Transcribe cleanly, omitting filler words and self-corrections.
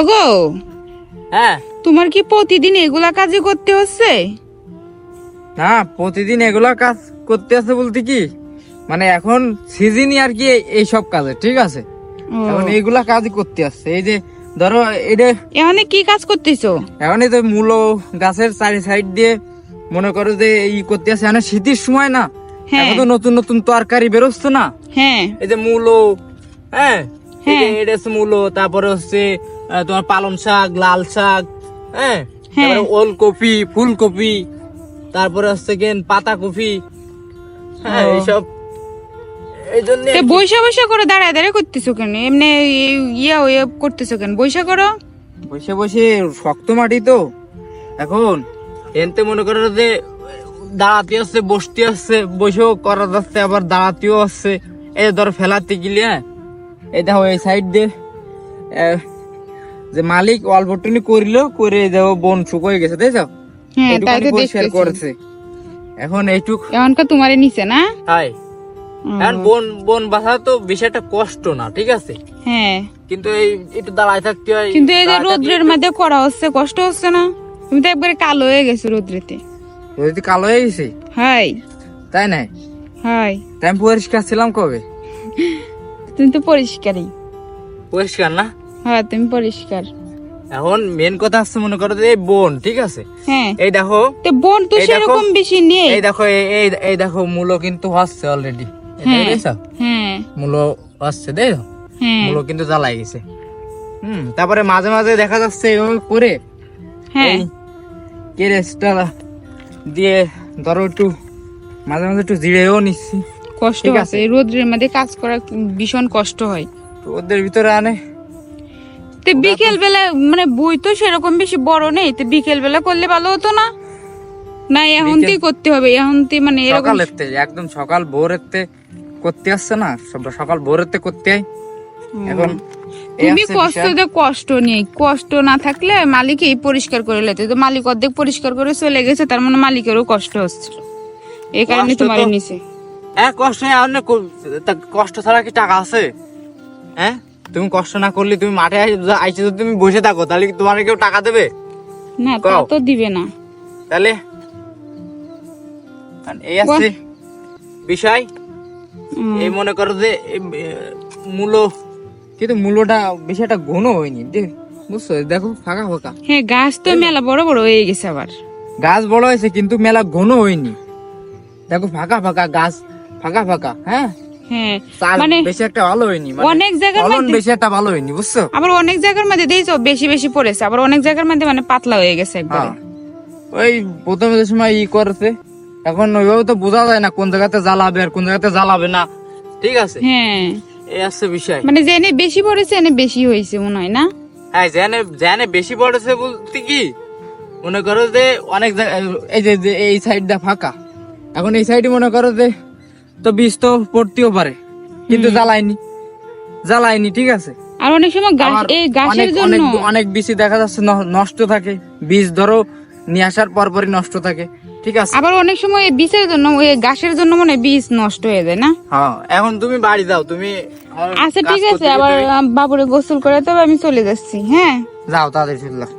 ওগো, হ্যাঁ তোমার কি প্রতিদিন এগুলা কাজই করতে হচ্ছে? না, প্রতিদিন এগুলা কাজ করতে আছে বলতে কি, মানে এখন সিজনই আর কি এইসব কাজে, ঠিক আছে। ও, এখন এইগুলা কাজই করতে আসছে। এই যে ধরো এটা এখানে কি কাজ করতেছো? এখন এই যে মূলো গাছের চারি সাইড দিয়ে মনে করো যে ই করতে আছে। এখন শীতের সময় না, হ্যাঁ। এখন তো নতুন নতুন তরকারি বেরোচ্ছে না। হ্যাঁ এই যে মূলো, হ্যাঁ হ্যাঁ। এটা হচ্ছে মূলো, তারপরে হচ্ছে তোমার পালং শাক, লাল শাক, হ্যাঁ তারপরে ওলকপি, ফুলকপি, তারপরে হচ্ছে কেন পাতা কপি, হ্যাঁ ও। এইসব। এই জন্য তো বৈশা বৈশা করে দাঁড়ায় দাঁড়ায় করতেছো কেন? এমনি ইয়ে করতেছো কেন? বৈশা করো। বসে বসে শক্ত মাটি তো এখন, এনতে মনে করো যে দাঁড়াতে আসছে, বসতে আসছে, বসেও করা যাচ্ছে, আবার দাঁড়াতেও আসছে। এই ধরো ফেলাতে গেলে, হ্যাঁ এই দেখো এই সাইড দিয়ে যে মালিক অল্পটুনি করলো, করে দেখো বন শুকিয়ে গেছে, তাই তো? হ্যাঁ, তাই তো পরিষ্কার দেখতেছি। করেছে। এখন এইটুক এখনকার তোমারে নিচে না? হাই, এখন বন বন বাসা তো বেশি একটা কষ্ট না, ঠিক আছে, হ্যাঁ, কিন্তু এই একটু দাঁড়ায় থাকতে হয়। কিন্তু এই যে দাঁড়ায় থাকলে রোদ্রের মধ্যে করা হচ্ছে, কষ্ট হচ্ছে না? তুমি তো একবারে কালো হয়ে গেছো রোদ্রেতে। যদি কালো হয়ে গেছে, হাই তাই না? হাই, তাই আমি পরিষ্কার ছিলাম কবে? তুমি তো পরিষ্কারই। পরিষ্কার না? হ্যাঁ, তুমি পরিষ্কার। এখন মেন কথা হচ্ছে মনে করো যে এই বোন, ঠিক আছে, হ্যাঁ, এই দেখো, তো বোন তো এই দেখো, সেরকম বেশি নেই। এই দেখো এই দেখো মূলো কিন্তু হচ্ছে অলরেডি, হ্যাঁ দেখছো হ্যাঁ মূলো হচ্ছে, দেখো হ্যাঁ মূলো কিন্তু জ্বালাই গেছে। তারপরে মাঝে মাঝে দেখা যাচ্ছে এইভাবে করে হ্যাঁ। এই কেরেসটা দিয়ে ধরো একটু মাঝে মাঝে একটু জিরেও নিচ্ছি। কষ্ট ঠিক আছে, আছে। এই রোদ্রের মধ্যে কাজ করা ভীষণ কষ্ট হয়। তো ওদের ভিতরে আনে তো বিকেল বেলা মানে বই তো সেরকম বেশি বড় নেই, তো বিকেল বেলা করলে ভালো হতো না? না এখনতেই করতে হবে? এখনতেই মানে এরকম সকালের একদম সকাল ভোরের করতে আসছে না, সকাল ভোরের করতে হয়। এখন এই তুমি হচ্ছে কষ্ট বিষয়। দে, কষ্ট নেই, কষ্ট না থাকলে মালিক এই পরিষ্কার করে লেতে। তো মালিক অর্ধেক পরিষ্কার করে চলে গেছে, তার মানে মালিকেরও কষ্ট হচ্ছিল, এই কারণে কষ্ট তোমার তো- নিচে। হ্যাঁ কষ্ট নেই, আর না কষ্ট ছাড়া কি টাকা আছে? হ্যাঁ তুমি কষ্ট না করলে, তুমি মাঠে আইসে যদি তুমি বসে থাকো, তাহলে কি তোমার কেউ টাকা দেবে? না, তা কও। তো দিবে না। তাহলে আর এই আছে বিষয়। এই মনে করো যে মূলো, কিন্তু মূলোটা বেশি একটা ঘন হয়নি, বুঝছো? দেখো ফাঁকা ফাঁকা হ্যাঁ, গাছ তো মেলা বড় বড় হয়ে গেছে আবার। গাছ বড় হয়েছে, কিন্তু মেলা ঘন হয়নি। দেখো ফাঁকা ফাঁকা গাছ, ফাঁকা ফাঁকা, হ্যাঁ হ্যাঁ, চাষ মানে বেশি একটা ভালো হয়নি, অনেক জায়গার ফলন মধ্যে, বেশি একটা ভালো হয়নি, বুঝছো? আবার অনেক জায়গার মধ্যে দেখছো বেশি বেশি পড়েছে, আবার অনেক জায়গার মধ্যে মানে পাতলা হয়ে গেছে একবারে। হ্যাঁ, ওই প্রথমে যে সময় ই করছে, এখন ওইভাবে তো বোঝা যায় না কোন জায়গাতে জ্বালাবে আর কোন জায়গাতে জ্বালাবে না, ঠিক আছে। হ্যাঁ, এই আছে বিষয়। মানে জেনে বেশি পড়েছে এনে বেশি হয়েছে মনে হয় না? হ্যাঁ, জেনে জেনে বেশি পড়েছে বলতে কি, মনে করো যে অনেক এই যে এই সাইডটা ফাঁকা, এখন এই সাইডে মনে করো যে তো বীজ তো পড়তেও পারে, কিন্তু জ্বালায়নি, ঠিক আছে। আর অনেক সময় গাছ, আবার এই গাছের অনেক জন্য অনেক অনেক বীজ দেখা যাচ্ছে নষ্ট থাকে, বীজ ধরো নিয়ে আসার পরপরই নষ্ট থাকে, ঠিক আছে। আবার অনেক সময় এই বীজের জন্য, ওই গাছের জন্য মানে বীজ নষ্ট হয়ে যায় না? হ্যাঁ, এখন তুমি বাড়ি যাও, তুমি আচ্ছা কাজ ঠিক করতে আছে, আবার করতে- বাবুরে গোসল করে তবে আমি চলে যাচ্ছি। হ্যাঁ, যাও তাড়াতাড়ি চলে যাও।